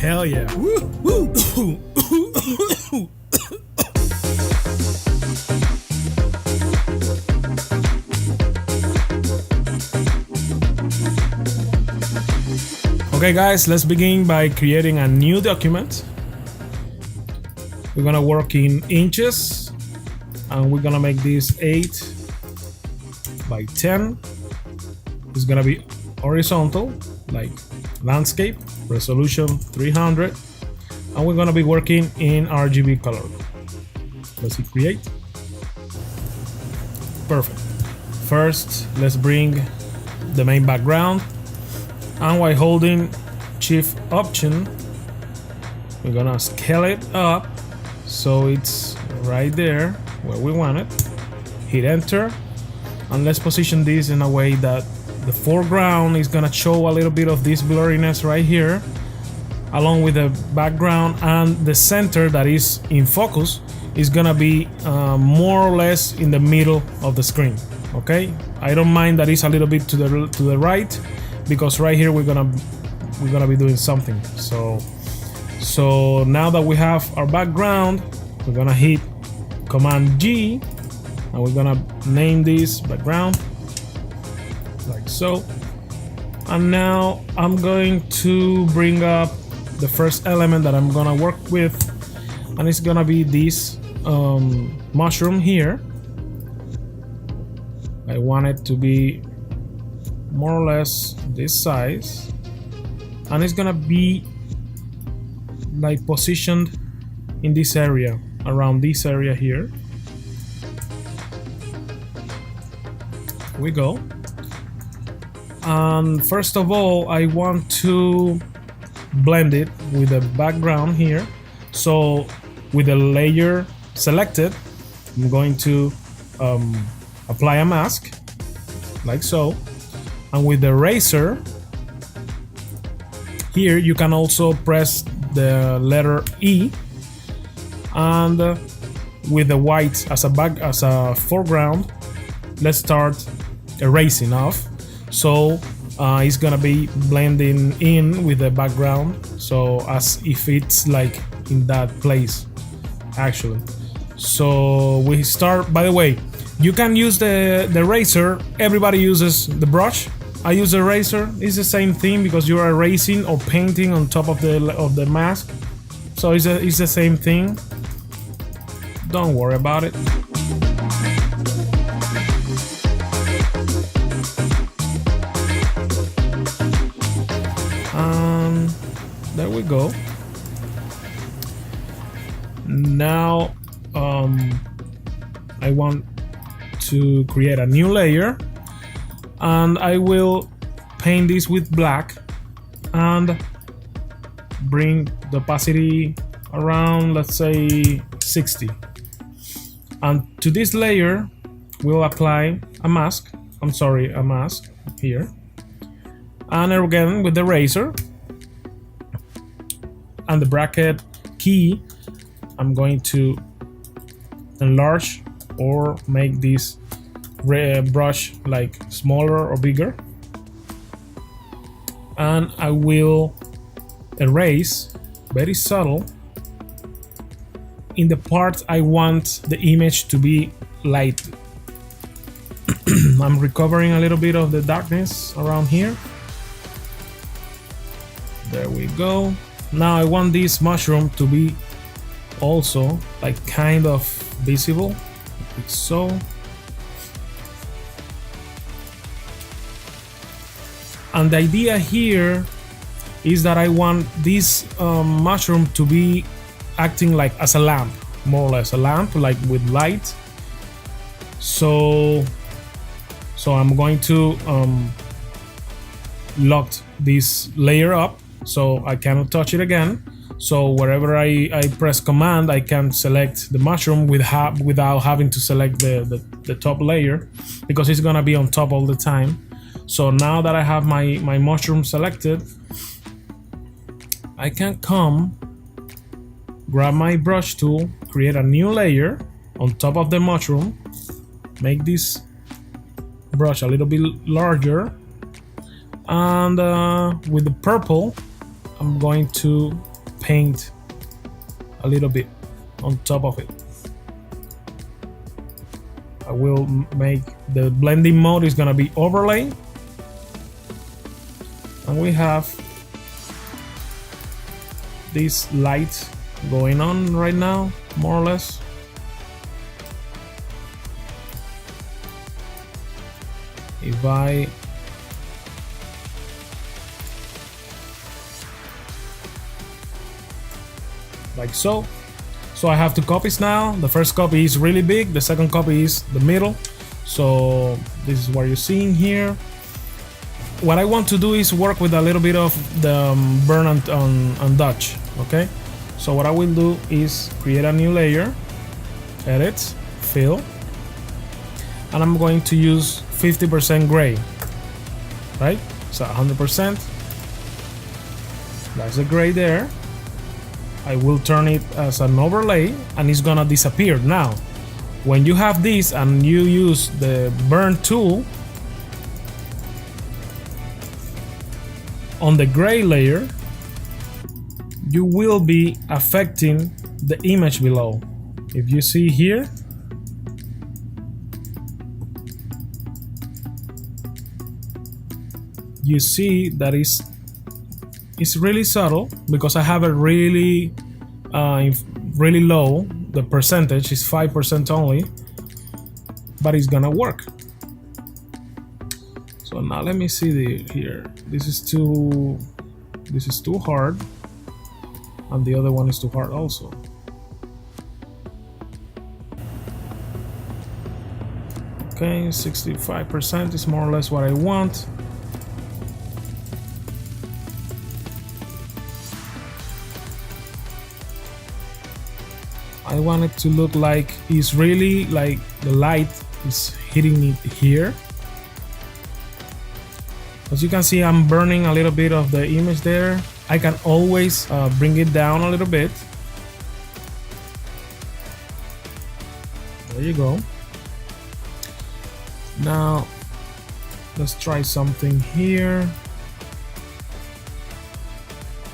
Hell yeah. Woo, woo. Okay guys, let's begin by creating a new document. We're gonna work in inches and we're gonna make this 8 by 10. It's gonna be horizontal, like landscape, resolution 300, and we're gonna be working in RGB color. Let's hit create. Perfect. First, let's bring the main background, and while holding Shift Option, we're gonna scale it up so it's right there where we want it. Hit enter, and let's position this in a way that the foreground is gonna show a little bit of this blurriness right here, along with the background, and the center that is in focus is gonna be more or less in the middle of the screen. Okay, I don't mind that it's a little bit to the right, because right here we're gonna be doing something. So now that we have our background, we're gonna hit Command G, and we're gonna name this background like so. And now I'm going to bring up the first element that I'm gonna work with, and it's gonna be this mushroom here. I want it to be more or less this size, and it's gonna be like positioned in this area, around this area here. Here we go. And first of all, I want to blend it with the background here. So with the layer selected, I'm going to apply a mask like so. And with the eraser here, you can also press the letter E, and with the white as a foreground, let's start erasing off. So it's gonna be blending in with the background, so as if it's like in that place actually. So we start, by the way, you can use the eraser. Everybody uses the brush. I use the eraser. It's the same thing because you are erasing or painting on top of the mask. So it's the same thing. Don't worry about it. There we go. Now I want to create a new layer, and I will paint this with black and bring the opacity around, let's say 60. And to this layer we'll apply a mask. A mask here, and again with the eraser and the bracket key, I'm going to enlarge or make this brush like smaller or bigger, and I will erase very subtle in the part I want the image to be light. I'm recovering a little bit of the darkness around here. There we go. Now I want this mushroom to be also like kind of visible, like so. And the idea here is that I want this mushroom to be acting like as a lamp, more or less a lamp, like with light. So I'm going to lock this layer up so I cannot touch it again. So wherever I press command, I can select the mushroom without having to select the top layer, because it's gonna be on top all the time. So now that I have my mushroom selected, I can come, grab my brush tool, create a new layer on top of the mushroom, make this brush a little bit larger, and with the purple I'm going to paint a little bit on top of it. I will make the blending mode is gonna be overlay, and we have this light going on right now, more or less. If I like so. So I have two copies now. The first copy is really big, the second copy is the middle. So this is what you're seeing here. What I want to do is work with a little bit of the burn on Dutch, okay? So what I will do is create a new layer, edit, fill, and I'm going to use 50% gray, right? So 100%, that's the gray there. I will turn it as an overlay and it's gonna disappear. Now, when you have this and you use the burn tool on the gray layer, you will be affecting the image below. If you see here, you see that it's really subtle because I have it really really low. The percentage is 5% only, but it's gonna work. So now let me see here. This is too hard, and the other one is too hard also. Okay, 65% is more or less what I want. I want it to look like it's really like the light is hitting it here. As you can see, I'm burning a little bit of the image there. I can always bring it down a little bit. There you go. Now let's try something here.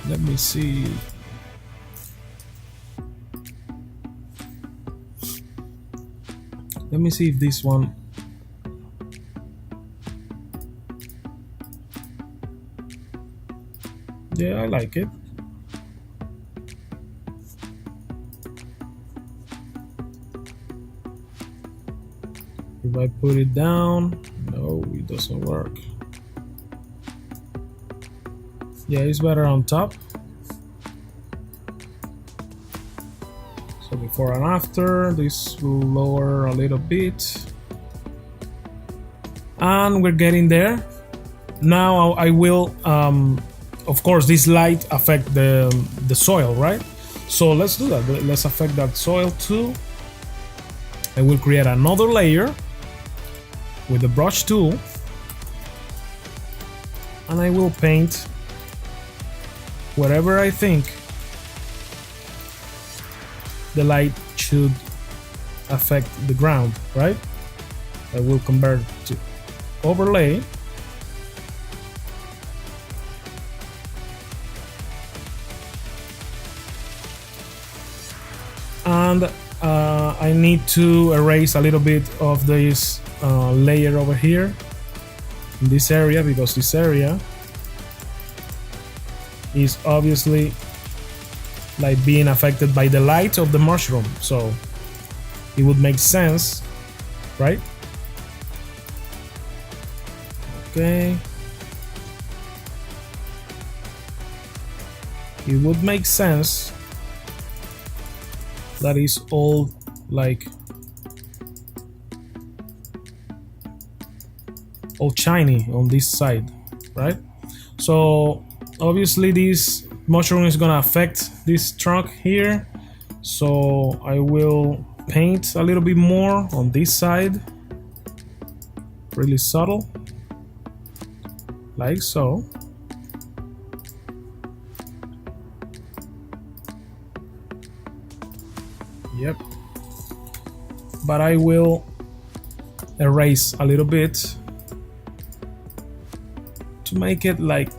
Let me see. Let me see if this one. Yeah, I like it. If I put it down, no, it doesn't work. Yeah, it's better on top. So before and after, this will lower a little bit. And we're getting there. Now I will, of course, this light affect the soil, right? So let's do that. Let's affect that soil too. I will create another layer with the brush tool, and I will paint wherever I think the light should affect the ground, right? I will convert to overlay, and I need to erase a little bit of this layer over here in this area, because this area is obviously like being affected by the light of the mushroom, so it would make sense, right? Okay, it would make sense that is all like all shiny on this side, right? So obviously this mushroom is gonna affect this trunk here, so I will paint a little bit more on this side, really subtle, like so. Yep. But I will erase a little bit to make it like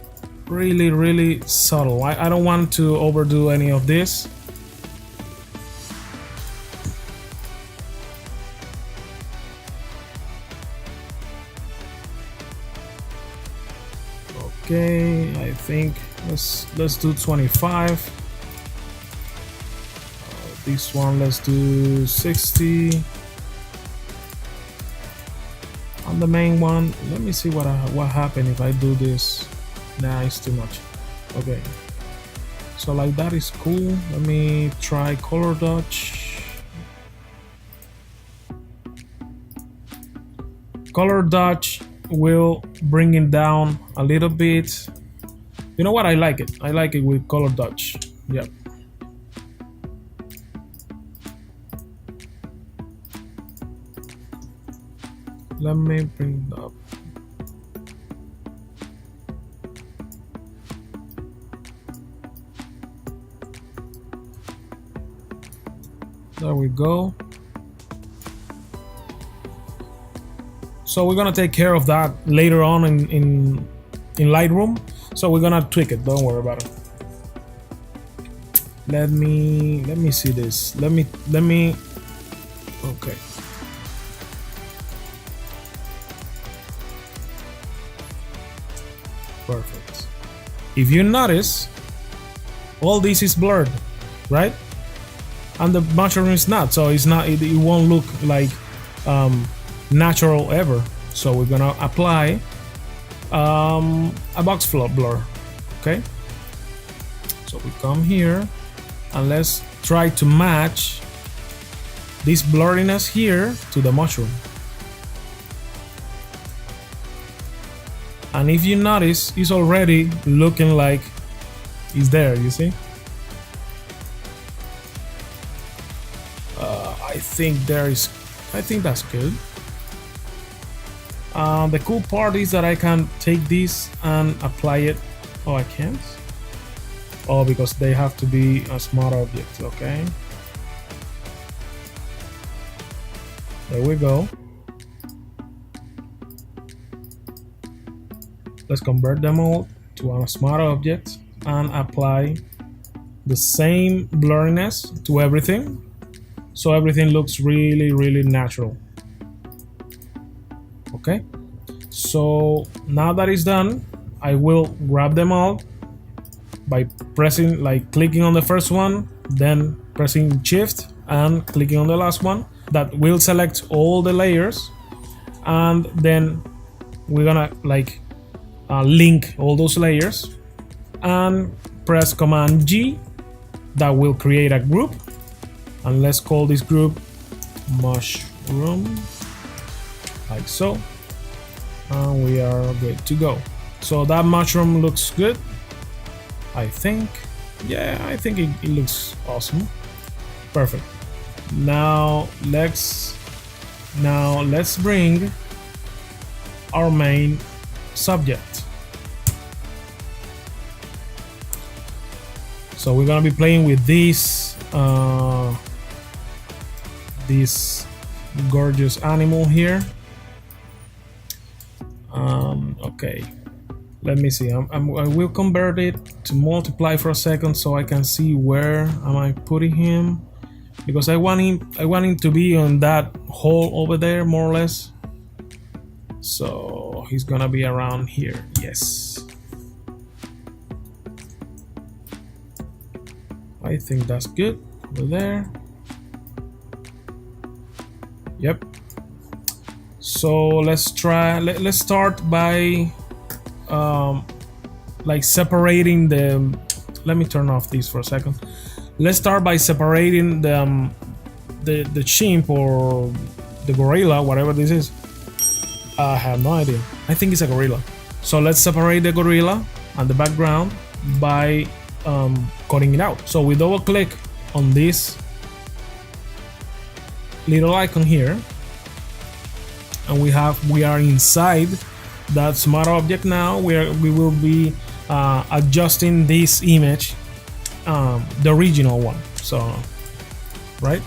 really subtle. I don't want to overdo any of this. Okay, I think let's do 25. This one let's do 60. On the main one, let me see what happened if I do this. Nah, it's too much. Okay, so like that is cool. Let me try color dodge. Color dodge will bring it down a little bit. You know what? I like it. I like it with color dodge. Yep. Let me bring it up. There we go. So we're gonna take care of that later on in Lightroom. So we're gonna tweak it. Don't worry about it. Let me see this. Let me. Okay. Perfect. If you notice, all this is blurred, right? And the mushroom is not, so it's not. It won't look like natural ever. So we're gonna apply a box flow blur. Okay. So we come here and let's try to match this blurriness here to the mushroom. And if you notice, it's already looking like it's there, you see? I think that's good. The cool part is that I can take this and apply it. Oh, I can't? Oh, because they have to be a smart object, okay? There we go. Let's convert them all to a smart object and apply the same blurriness to everything, so everything looks really natural. Okay, so now that it's done, I will grab them all by pressing, like clicking on the first one, then pressing shift and clicking on the last one. That will select all the layers, and then we're gonna like link all those layers and press Command G. That will create a group, and let's call this group mushroom, like so, and we are good to go. So that mushroom looks good, I think. Yeah, I think it looks awesome. Perfect. Now let's bring our main subject. So we're gonna be playing with this gorgeous animal here. Okay, let me see. I will convert it to multiply for a second so I can see where am I putting him, because I want him to be on that hole over there, more or less. So he's gonna be around here. Yes, I think that's good over there. Yep. So let's start by like separating the. Let me turn off this for a second. Let's start by separating the chimp or the gorilla, whatever this is. I have no idea. I think it's a gorilla. So let's separate the gorilla and the background by cutting it out. So we double click on this little icon here, and we are inside that smart object now, where we will be adjusting this image, the original one. So right.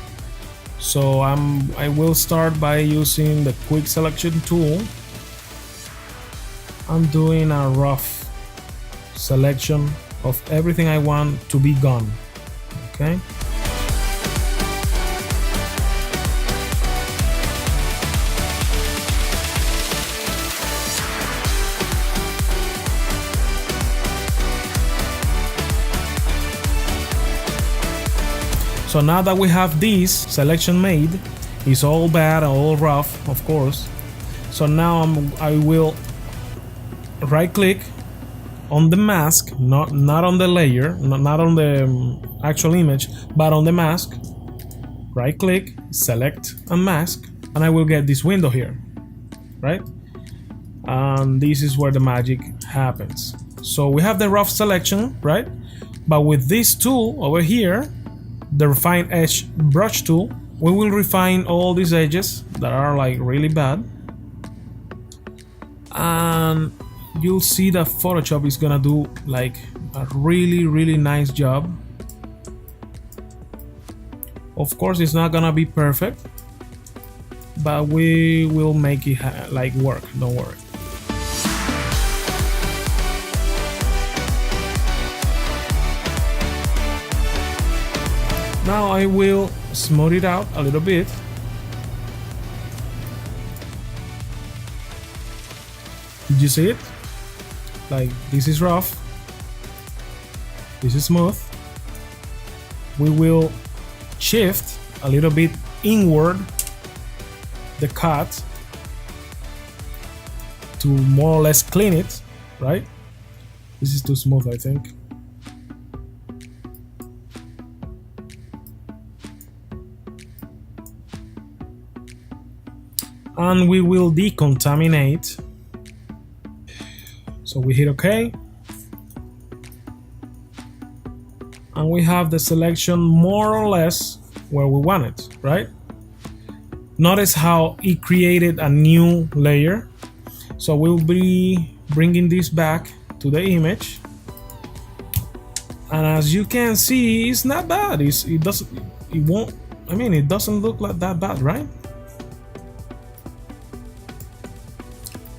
So I will start by using the quick selection tool. I'm doing a rough selection of everything I want to be gone. Okay. So now that we have this selection made, it's all bad, all rough, of course. So now I will right click on the mask, not on the layer, not on the actual image, but on the mask. Right click, select Unmask, and I will get this window here, right? And this is where the magic happens. So we have the rough selection, right? But with this tool over here, the refine edge brush tool, we will refine all these edges that are like really bad, and you'll see that Photoshop is gonna do like a really nice job. Of course, it's not gonna be perfect, but we will make it like work, don't worry. Now I will smooth it out a little bit. Did you see it? Like, this is rough, this is smooth. We will shift a little bit inward the cut to more or less clean it, right? This is too smooth, I think. And we will decontaminate. So we hit OK, and we have the selection more or less where we want it, right? Notice how it created a new layer. So we'll be bringing this back to the image, and as you can see, it's not bad. It doesn't look like that bad, right?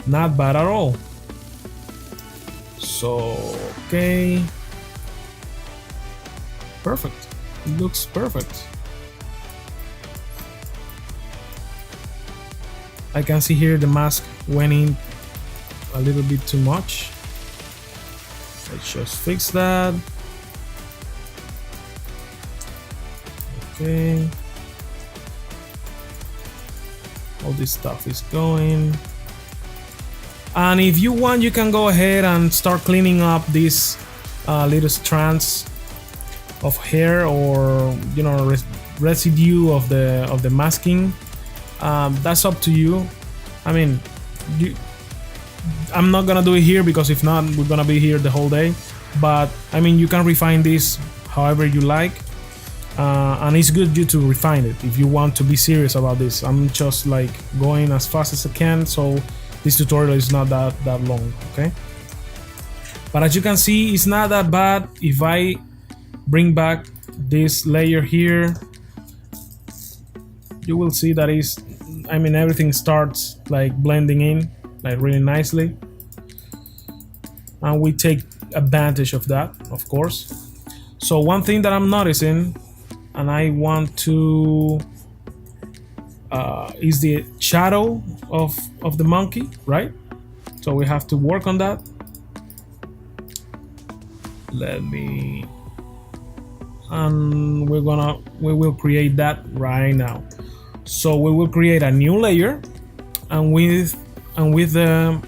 Not bad at all. So, okay, perfect. It looks perfect. I can see here the mask went in a little bit too much. Let's just fix that. Okay. All this stuff is going. And if you want, you can go ahead and start cleaning up these little strands of hair, or residue of the masking. That's up to you. I mean, I'm not gonna do it here because if not, we're gonna be here the whole day. But I mean, you can refine this however you like, and it's good you to refine it if you want to be serious about this. I'm just like going as fast as I can, so this tutorial is not that long, okay? But as you can see, it's not that bad. If I bring back this layer here, you will see that everything starts like blending in like really nicely, and we take advantage of that, of course. So one thing that I'm noticing, and I want to is the shadow of the monkey, right? So we have to work on that. And we will create that right now. So we will create a new layer, and with the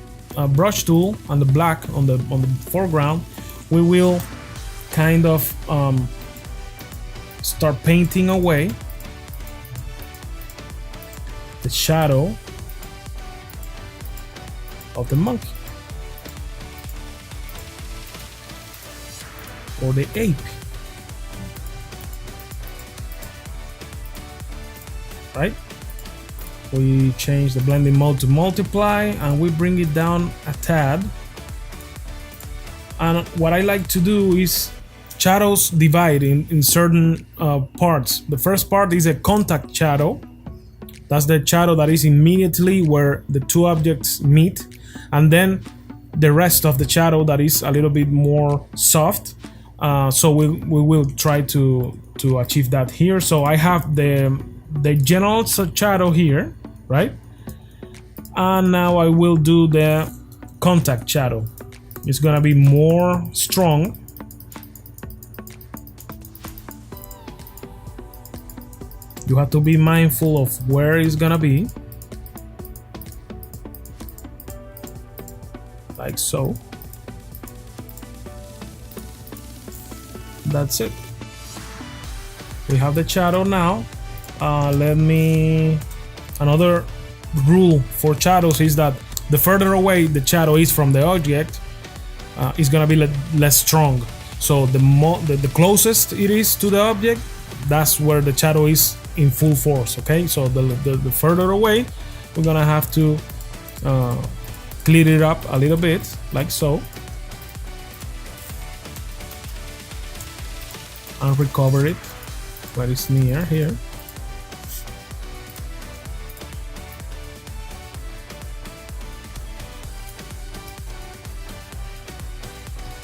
brush tool and the black on the foreground, we will kind of start painting away the shadow of the monkey or the ape, right? We change the blending mode to multiply, and we bring it down a tad. And what I like to do is shadows divide in certain parts. The first part is a contact shadow. That's the shadow that is immediately where the two objects meet. And then the rest of the shadow that is a little bit more soft. So we will try to achieve that here. So I have the general shadow here, right? And now I will do the contact shadow. It's gonna be more strong. You have to be mindful of where it's gonna be. Like so. That's it. We have the shadow now. Another rule for shadows is that the further away the shadow is from the object, is gonna be less strong. So the closest it is to the object, that's where the shadow is in full force. Okay, so the further away, we're gonna have to clean it up a little bit, like so, and recover it where it's near here.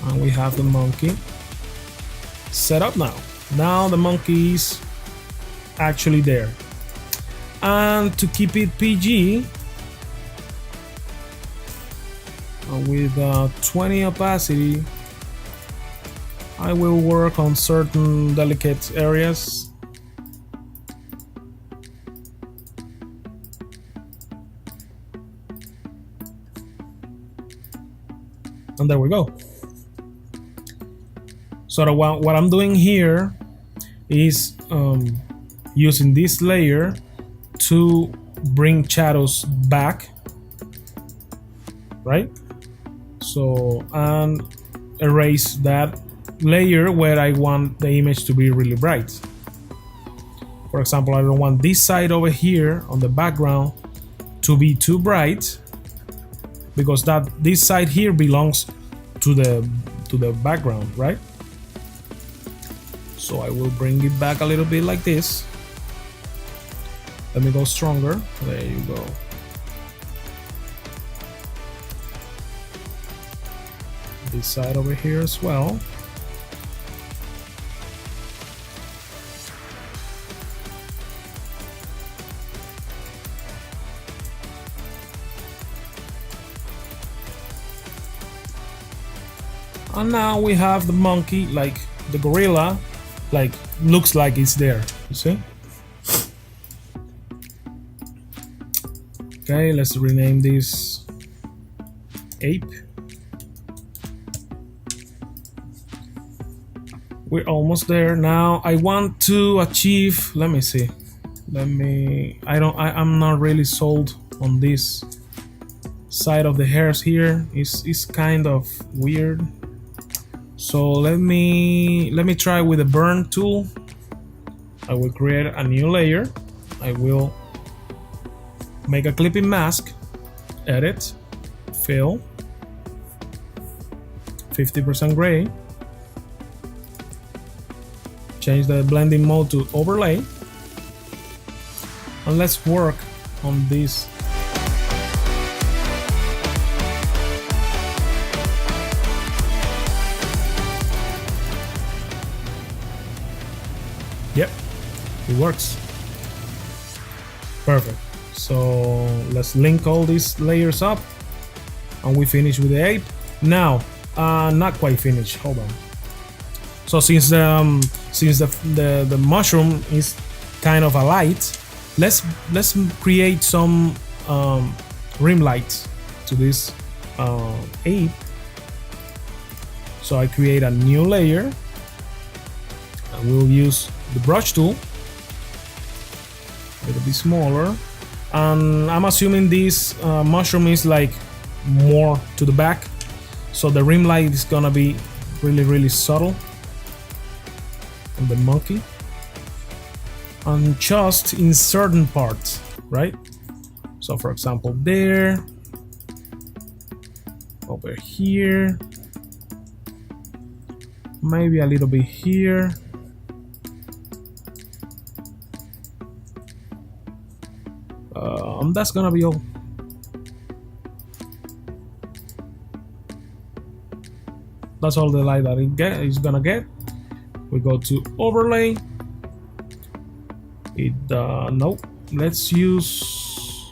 And we have the monkey set up now. Now the monkey is actually there. And to keep it PG, with 20 opacity, I will work on certain delicate areas. And there we go. So what I'm doing here is using this layer to bring shadows back, right? So, and erase that layer where I want the image to be really bright. For example, I don't want this side over here on the background to be too bright, because this side here belongs to the background, right? So I will bring it back a little bit like this. Let me go stronger. There you go. This side over here as well. And now we have the monkey, like the gorilla, like looks like it's there, you see? Okay, let's rename this ape. We're almost there. Now I want to achieve, let me see. I'm not really sold on this side of the hairs here. It's kind of weird. So let me try with the burn tool. I will create a new layer. I will make a clipping mask, edit, fill, 50% gray, change the blending mode to overlay, and let's work on this. Yep, it works. Perfect. So let's link all these layers up, and we finish with the ape. Now, not quite finished. Hold on. So since the mushroom is kind of a light, let's create some rim lights to this ape. So I create a new layer, and we'll use the brush tool, a little bit smaller, and I'm assuming this mushroom is like more to the back, so the rim light is gonna be really subtle on the monkey, and just in certain parts, right? So for example, there, over here, maybe a little bit here. That's gonna be all. That's all the light that it's gonna get. We go to overlay. Nope. Let's use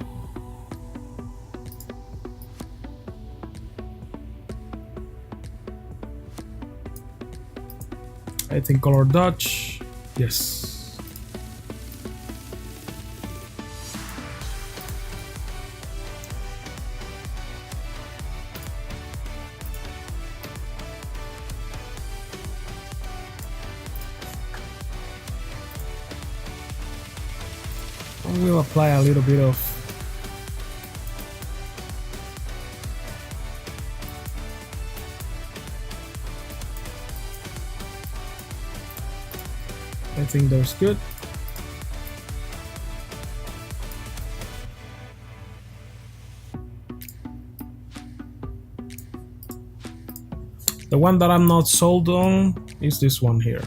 I think color dodge. Yes. We'll apply a little bit of I think that's good. The one that I'm not sold on is this one here.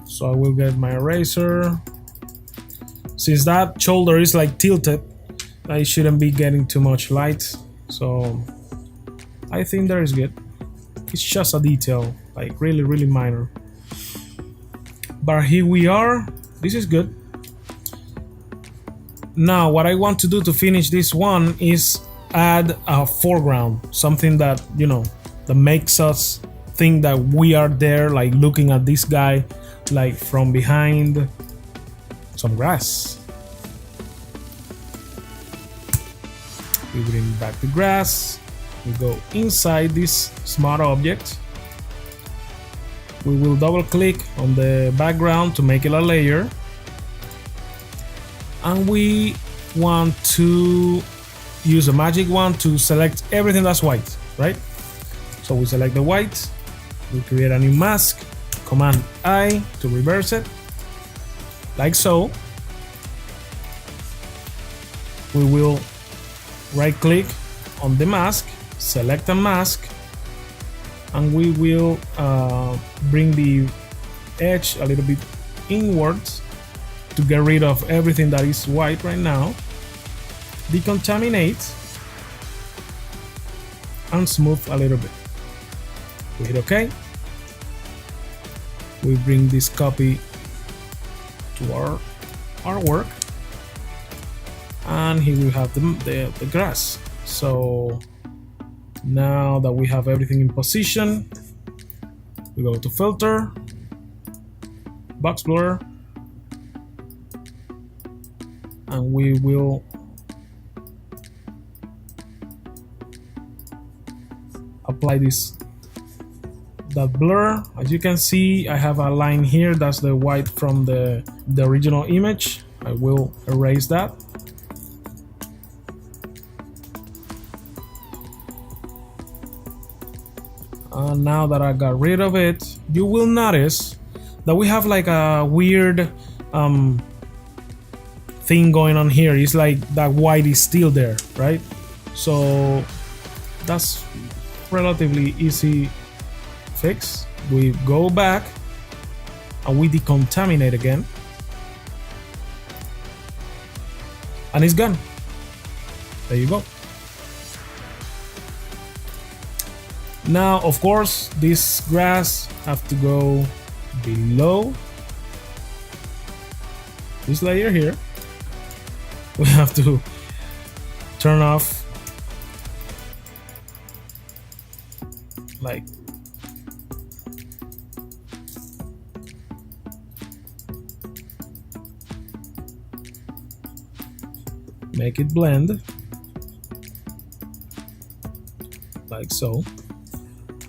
So I will get my eraser. Since that shoulder is like tilted, I shouldn't be getting too much light. So I think that is good. It's just a detail, like really minor. But here we are. This is good. Now what I want to do to finish this one is add a foreground, something that, you know, that makes us think that we are there, like looking at this guy like from behind some grass. We bring back the grass. We go inside this smart object. We will double click on the background to make it a layer. And we want to use a magic wand to select everything that's white, right? So we select the white, we create a new mask, Command I to reverse it, like so. We will right click on the mask, select a mask, and we will bring the edge a little bit inwards to get rid of everything that is white right now. Decontaminate and smooth a little bit. We hit OK. We bring this copy to our artwork, and here we have the grass. So now that we have everything in position, we go to filter, box blur, and we will apply that blur. As you can see, I have a line here, that's the white from the original image. I will erase that. Now that I got rid of it, you will notice that we have like a weird thing going on here. It's like that white is still there, right? So that's relatively easy fix. We go back and we decontaminate again, and it's gone. There you go. Now, of course, this grass have to go below this layer here. We have to turn off like make it blend like so.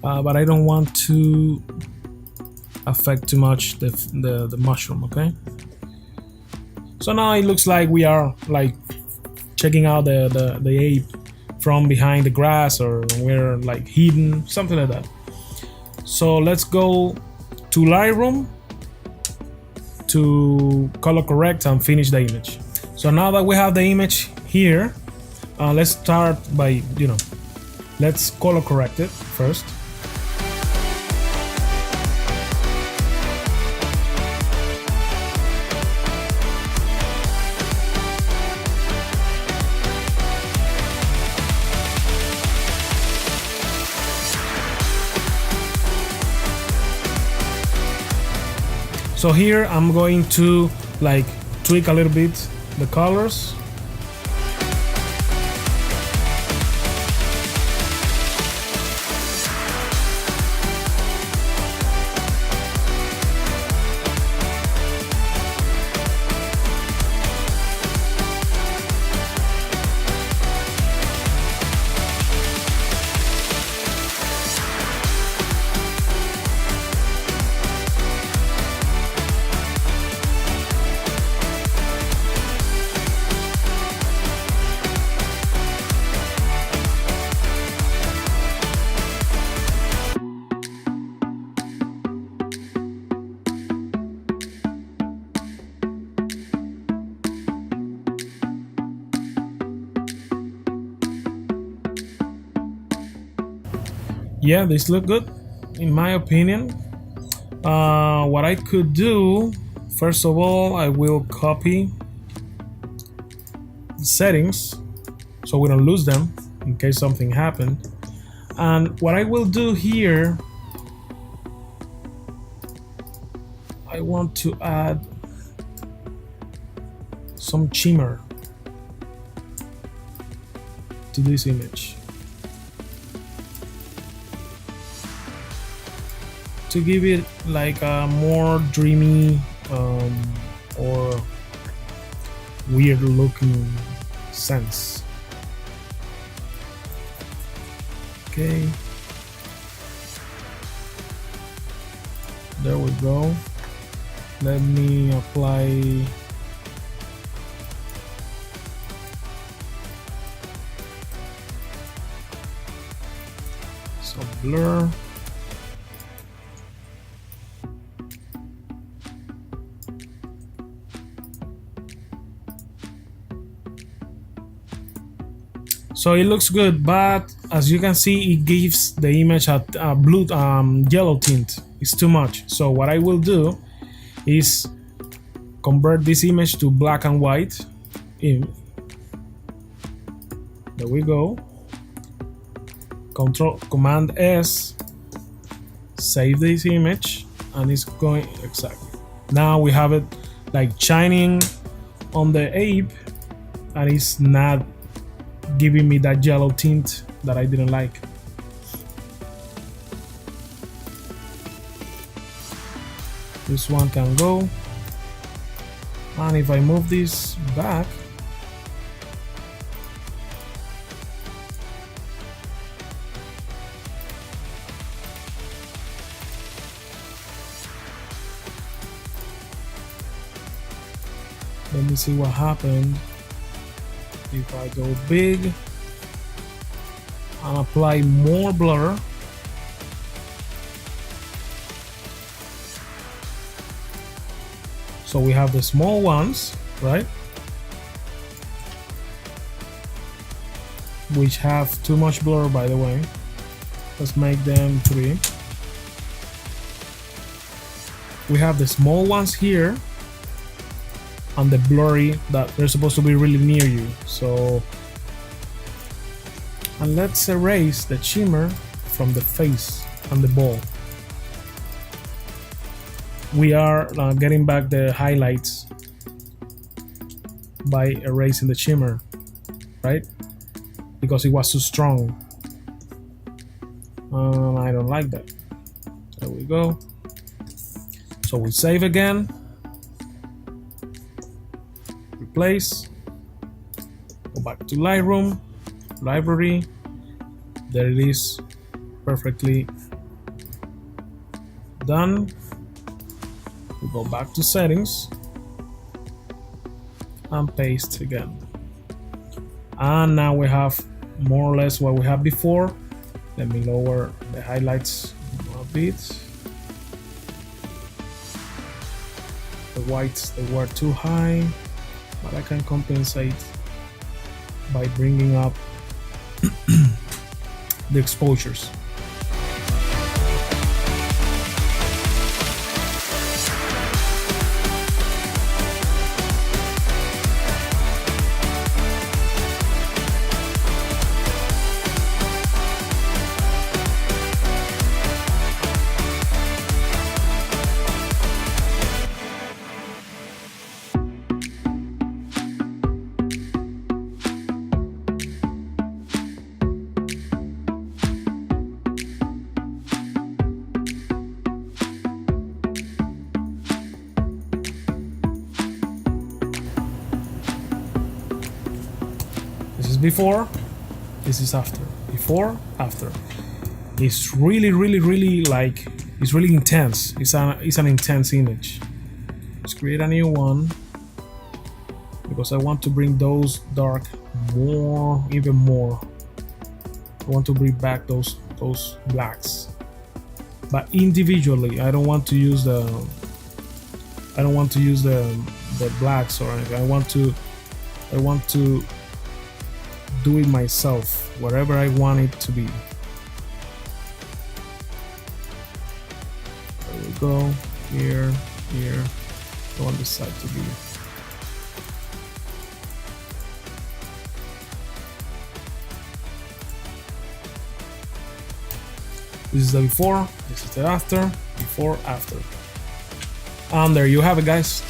But I don't want to affect too much the mushroom, okay? So now it looks like we are like checking out the ape from behind the grass, or we're like hidden, something like that. So let's go to Lightroom to color correct and finish the image. So now that we have the image here, let's start by, let's color correct it first. So here I'm going to like tweak a little bit the colors. Yeah, these look good in my opinion. What I could do, first of all, I will copy the settings so we don't lose them in case something happened. And what I will do here, I want to add some shimmer to this image to give it like a more dreamy or weird looking sense. Okay, there we go. Let me apply some blur. So it looks good, but as you can see, it gives the image a blue, yellow tint. It's too much. So what I will do is convert this image to black and white. There we go. Command S, save this image, and it's going exactly. Now we have it like shining on the ape, and it's not giving me that yellow tint that I didn't like. This one can go, and if I move this back, let me see what happened if I go big and apply more blur. So we have the small ones, right, which have too much blur, by the way. Let's make them 3. We have the small ones here and the blurry that they're supposed to be really near you. So, and let's erase the shimmer from the face and the ball. We are getting back the highlights by erasing the shimmer, right? Because it was too strong. I don't like that. There we go. So we save again. Replace. Go back to Lightroom. Library. There it is. Perfectly done. We go back to settings and paste again. And now we have more or less what we had before. Let me lower the highlights a bit. The whites, they were too high, but I can compensate by bringing up the exposures. before, this is after. Before, after. It's really like, it's really intense. It's an intense image. Let's create a new one because I want to bring those dark more, even more. I want to bring back those blacks, but individually. I don't want to use the blacks or anything. I want to do it myself, wherever I want it to be. There we go. Here. I want this side to be. This is the before, this is the after, before, after. And there you have it, guys.